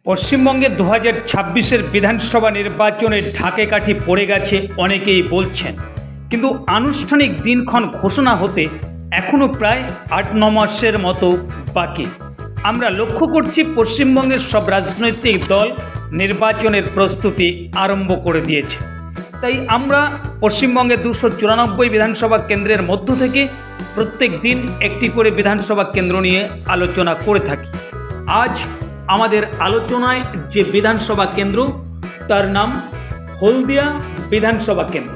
পশ্চিমবঙ্গে 2026-এর বিধানসভা নির্বাচনে ঢাকে কাঠি পড়ে গেছে অনেকেই বলছেন, কিন্তু আনুষ্ঠানিক দিনক্ষণ ঘোষণা হতে এখনও প্রায় 8-9 মাসের মতো বাকি। আমরা লক্ষ্য করছি পশ্চিমবঙ্গের সব রাজনৈতিক দল নির্বাচনের প্রস্তুতি আরম্ভ করে দিয়েছে। তাই আমরা পশ্চিমবঙ্গের 294 বিধানসভা কেন্দ্রের মধ্য থেকে প্রত্যেক দিন একটি করে বিধানসভা কেন্দ্র নিয়ে আলোচনা করে থাকি। আজ আমাদের আলোচনায় যে বিধানসভা কেন্দ্র তার নাম হলদিয়া বিধানসভা কেন্দ্র।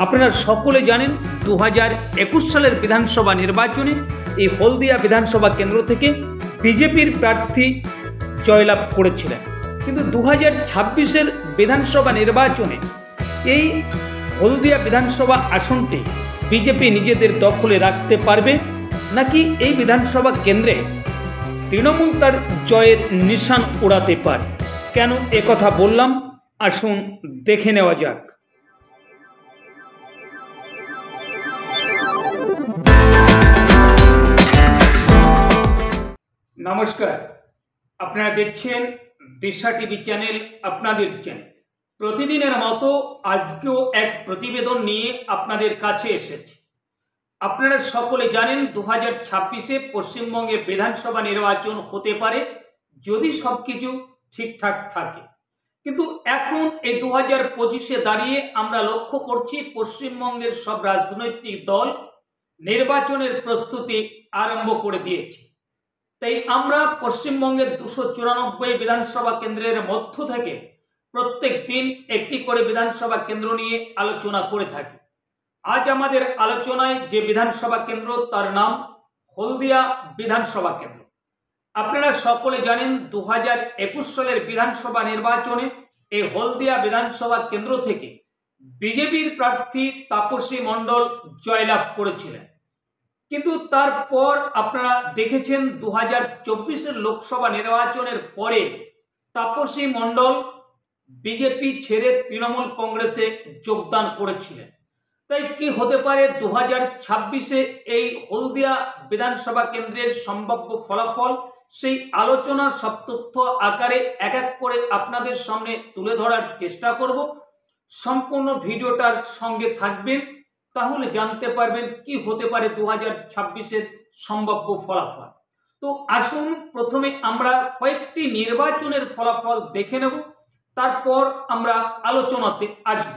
আপনারা সকলে জানেন 2021 সালের বিধানসভা নির্বাচনে এই হলদিয়া বিধানসভা কেন্দ্র থেকে বিজেপির প্রার্থী জয়লাভ করেছিলেন, কিন্তু 2026-এর বিধানসভা নির্বাচনে এই হলদিয়া বিধানসভা আসনটি বিজেপি নিজেদের দখলে রাখতে পারবে নাকি এই বিধানসভা কেন্দ্রে তৃণমূল তার জয়ের নিশান ওড়াতে পারে। কেন একথা বললাম, আসুন দেখে নেওয়া যাক। নমস্কার, আপনারা দেখছেন দিশা টিভি চ্যানেল, আপনাদের চ্যানেল। প্রতিদিনের মতো আজকেও এক প্রতিবেদন নিয়ে আপনাদের কাছে এসেছি। আপনারা সকলে জানেন 2026-এ পশ্চিমবঙ্গে বিধানসভা নির্বাচন হতে পারে যদি সবকিছু ঠিকঠাক থাকে, কিন্তু এখন এই 2025-এ দাঁড়িয়ে আমরা লক্ষ্য করছি পশ্চিমবঙ্গের সব রাজনৈতিক দল নির্বাচনের প্রস্তুতি আরম্ভ করে দিয়েছে। তাই আমরা পশ্চিমবঙ্গের 294 বিধানসভা কেন্দ্রের মধ্য থেকে প্রত্যেক দিন একটি করে বিধানসভা কেন্দ্র নিয়ে আলোচনা করে থাকি। আজ আমাদের আলোচনায় যে বিধানসভা কেন্দ্র তার নাম হলদিয়া বিধানসভা কেন্দ্র। আপনারা সকলে জানেন 2021 সালের বিধানসভা নির্বাচনে এই হলদিয়া বিধানসভা কেন্দ্র থেকে বিজেপির প্রার্থী তাপসী মণ্ডল জয়লাভ করেছিলেন, কিন্তু তারপর আপনারা দেখেছেন 2024-এর লোকসভা নির্বাচনের পরে তাপসী মণ্ডল বিজেপি ছেড়ে তৃণমূল কংগ্রেসে যোগদান করেছিলেন। তাই কি হতে পারে 2026-এ এই হলদিয়া বিধানসভা কেন্দ্রের সম্ভাব্য ফলাফল, সেই আলোচনা সব তথ্য আকারে এক এক করে আপনাদের সামনে তুলে ধরার চেষ্টা করব। সম্পূর্ণ ভিডিওটার সঙ্গে থাকবেন, তাহলে জানতে পারবেন কি হতে পারে 2026-এর সম্ভাব্য ফলাফল। তো আসুন প্রথমে আমরা কয়েকটি নির্বাচনের ফলাফল দেখে নেব, তারপর আমরা আলোচনাতে আসব।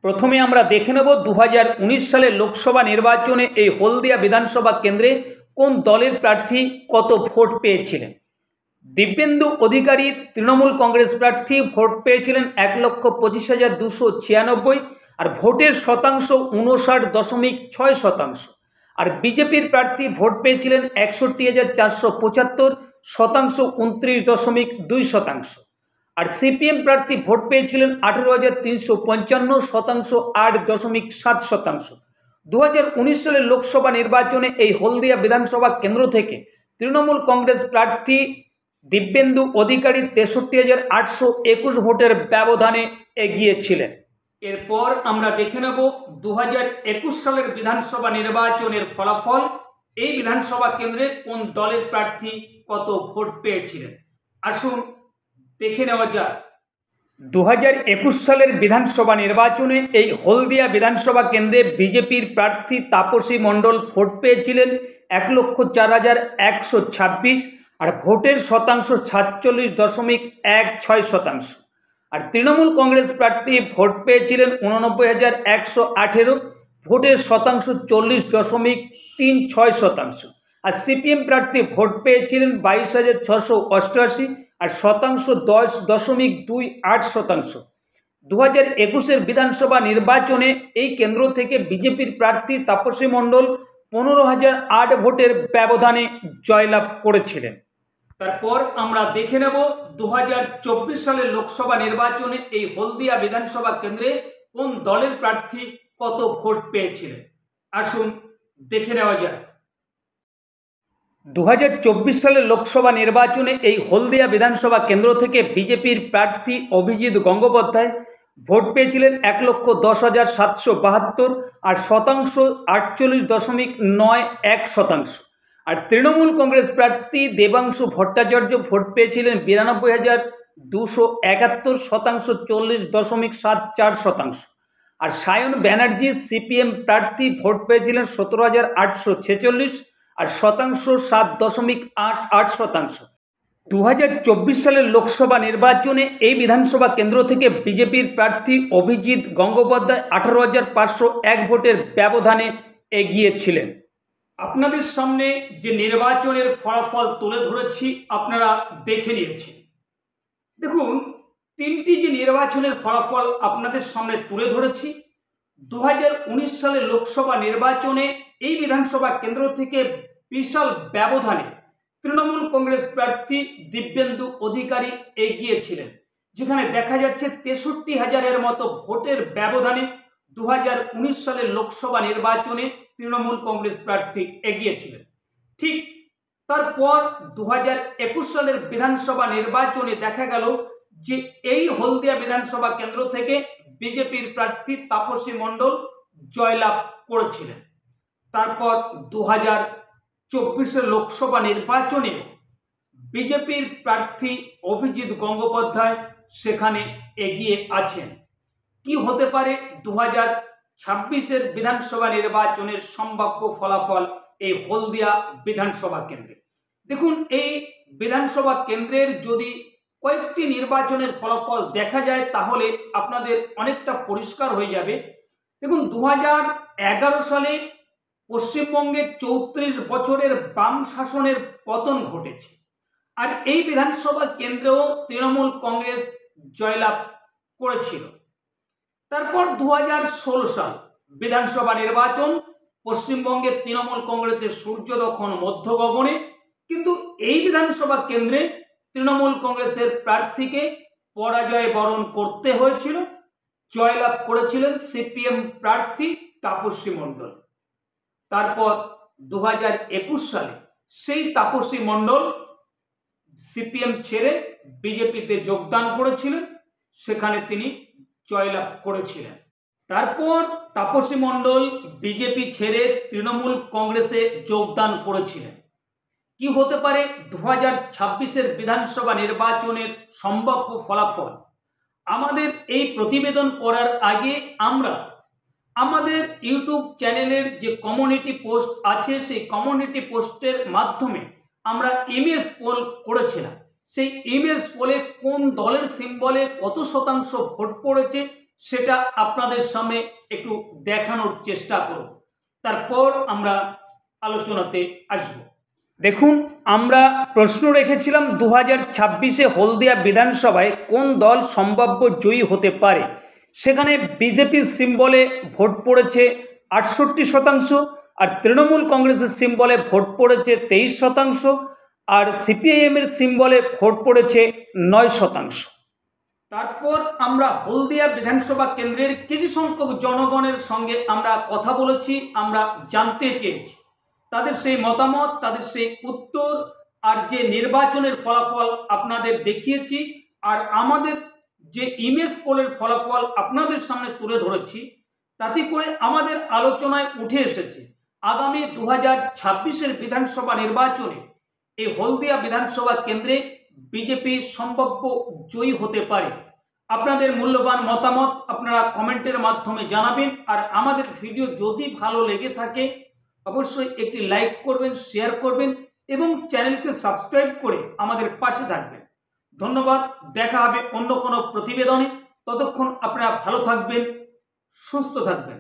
প্রথমে আমরা দেখে নেব 2019 সালের লোকসভা নির্বাচনে এই হলদিয়া বিধানসভা কেন্দ্রে কোন দলের প্রার্থী কত ভোট পেয়েছিলেন। দিব্যেন্দু অধিকারী তৃণমূল কংগ্রেস প্রার্থী ভোট পেয়েছিলেন 1,25,296, আর ভোটের শতাংশ 59.6%। আর বিজেপির প্রার্থী ভোট পেয়েছিলেন 61,475, শতাংশ 29.2%। আর সিপিএম প্রার্থী ভোট পেয়েছিলেন 18,355, শতাংশ 8.7%। 2019 সালের লোকসভা নির্বাচনে এই হলদিয়া বিধানসভা কেন্দ্র থেকে তৃণমূল কংগ্রেস প্রার্থী দিব্যেন্দু অধিকারী 63,821 ভোটের ব্যবধানে এগিয়েছিলেন। এরপর আমরা দেখে নেব 2021 সালের বিধানসভা নির্বাচনের ফলাফল। এই বিধানসভা কেন্দ্রে কোন দলের প্রার্থী কত ভোট পেয়েছিলেন, আসুন দেখে নেওয়া যাক। 2021 সালের বিধানসভা নির্বাচনে এই হলদিয়া বিধানসভা কেন্দ্রে বিজেপির প্রার্থী তাপসী মণ্ডল ভোট পেয়েছিলেন 1,04,126, আর ভোটের শতাংশ 47.16%। আর তৃণমূল কংগ্রেস প্রার্থী ভোট পেয়েছিলেন 89,118, ভোটের শতাংশ 40.36%। আর সিপিএম প্রার্থী ভোট পেয়েছিলেন 22,688, আর শতাংশ 10.28%। 2021-এর বিধানসভা নির্বাচনে এই কেন্দ্র থেকে বিজেপির প্রার্থী তাপসী মণ্ডল 15,008 ভোটের ব্যবধানে জয়লাভ করেছিলেন। তারপর আমরা দেখে নেব 2024 সালের লোকসভা নির্বাচনে এই হলদিয়া বিধানসভা কেন্দ্রে কোন দলের প্রার্থী কত ভোট পেয়েছিলেন, আসুন দেখে নেওয়া যাক। 2024 সালের লোকসভা নির্বাচনে এই হলদিয়া বিধানসভা কেন্দ্র থেকে বিজেপির প্রার্থী অভিজিৎ গঙ্গোপাধ্যায় ভোট পেয়েছিলেন 1,10,772, আর শতাংশ 48.91%। আর তৃণমূল কংগ্রেস প্রার্থী দেবাংশু ভট্টাচার্য ভোট পেয়েছিলেন 271%, 40.74%। আর সায়ন ব্যানার্জি সিপিএম প্রার্থী ভোট পেয়েছিলেন 17,846 আর শতাংশ 7.88%। 2024 সালের লোকসভা নির্বাচনে এই বিধানসভা কেন্দ্র থেকে বিজেপির প্রার্থী অভিজিৎ গঙ্গোপাধ্যায় 18,501 ভোটের ব্যবধানে এগিয়েছিলেন। আপনাদের সামনে যে নির্বাচনের ফলাফল তুলে ধরেছি আপনারা দেখে নিয়েছেন। দেখুন, তিনটি যে নির্বাচনের ফলাফল আপনাদের সামনে তুলে ধরেছি, 2019 সালের লোকসভা নির্বাচনে এই বিধানসভা কেন্দ্র থেকে বিশাল ব্যবধানে তৃণমূল কংগ্রেস প্রার্থী দিব্যেন্দু অধিকারী এগিয়েছিলেন, যেখানে দেখা যাচ্ছে 63,000-এর মতো ভোটের ব্যবধানে 2019 সালের লোকসভা নির্বাচনে তৃণমূল কংগ্রেস প্রার্থী এগিয়েছিলেন। ঠিক তারপর 2021 সালের বিধানসভা নির্বাচনে দেখা গেল যে এই হলদিয়া বিধানসভা কেন্দ্র থেকে বিজেপির প্রার্থী তাপসী মণ্ডল জয়লাভ করেছিলেন। তারপর 2024 লোকসভা নির্বাচনে বিজেপির প্রার্থী অভিজিৎ গঙ্গোপাধ্যায় সেখানে এগিয়ে আছেন। কি হতে পারে 2026 বিধানসভা নির্বাচনের সম্ভাব্য ফলাফল এই হলদিয়া বিধানসভা কেন্দ্রে? দেখুন, এই বিধানসভা কেন্দ্রের যদি কয়েকটি নির্বাচনের ফলাফল দেখা যায় তাহলে আপনাদের অনেকটা পরিষ্কার হয়ে যাবে। দেখুন, 2011 সালে পশ্চিমবঙ্গে 34 বছরের বাম শাসনের পতন ঘটেছে, আর এই বিধানসভা কেন্দ্রেও তৃণমূল কংগ্রেস জয়লাভ করেছিল। তারপর 2016 সাল বিধানসভা নির্বাচন, পশ্চিমবঙ্গের তৃণমূল কংগ্রেসের সূর্য তখন মধ্য গগনে, কিন্তু এই বিধানসভা কেন্দ্রে তৃণমূল কংগ্রেসের প্রার্থীকে পরাজয় বরণ করতে হয়েছিল। জয়লাভ করেছিলেন সিপিএম প্রার্থী তাপসী মণ্ডল। তারপর 2021 সালে সেই তাপসী মণ্ডল সিপিএম ছেড়ে বিজেপিতে যোগদান করেছিলেন, সেখানে তিনি জয়লাভ করেছিলেন। তারপর তাপসী মণ্ডল বিজেপি ছেড়ে তৃণমূল কংগ্রেসে যোগদান করেছিলেন। কি হতে পারে 2026 বিধানসভা নির্বাচনের সম্ভাব্য ফলাফল? আমাদের এই প্রতিবেদন করার আগে আমরা আমাদের ইউটিউব চ্যানেলের যে কমিউনিটি পোস্ট আছে সেই কমিউনিটি পোস্টের মাধ্যমে আমরা ইমেজ পোল করেছিলাম। সেই ইমেজ পোলে কোন দলের সিম্বলে কত শতাংশ ভোট পড়েছে সেটা আপনাদের সামনে একটু দেখানোর চেষ্টা করব, তারপর আমরা আলোচনাতে আসব। দেখুন, আমরা প্রশ্ন রেখেছিলাম 2026 হলদিয়া বিধানসভায় কোন দল সম্ভাব্য জয়ী হতে পারে। সেখানে বিজেপির সিম্বলে ভোট পড়েছে 68%, আর তৃণমূল কংগ্রেসের সিম্বলে ভোট পড়েছে 23%, আর সিপিআইএমের সিম্বলে ভোট পড়েছে 9%। তারপর আমরা হলদিয়া বিধানসভা কেন্দ্রের কিছু সংখ্যক জনগণের সঙ্গে আমরা কথা বলেছি, আমরা জানতে চেয়েছি তাদের সেই মতামত, তাদের সেই উত্তর, আর যে নির্বাচনের ফলাফল আপনাদের দেখিয়েছি, আর আমাদের যে ইমেজ পোলের ফলাফল আপনাদের সামনে তুলে ধরেছি, তাতে করে আমাদের আলোচনায় উঠে এসেছে আগামী 2026 বিধানসভা নির্বাচনে এই হলদিয়া বিধানসভা কেন্দ্রে বিজেপি সম্ভাব্য জয়ী হতে পারে। আপনাদের মূল্যবান মতামত আপনারা কমেন্টের মাধ্যমে জানাবেন, আর আমাদের ভিডিও যদি ভালো লেগে থাকে অবশ্যই একটি লাইক করবেন, শেয়ার করবেন এবং চ্যানেলকে সাবস্ক্রাইব করে আমাদের পাশে থাকবেন। ধন্যবাদ। দেখা হবে অন্য কোনো প্রতিবেদনে। ততক্ষণ আপনারা ভালো থাকবেন, সুস্থ থাকবেন।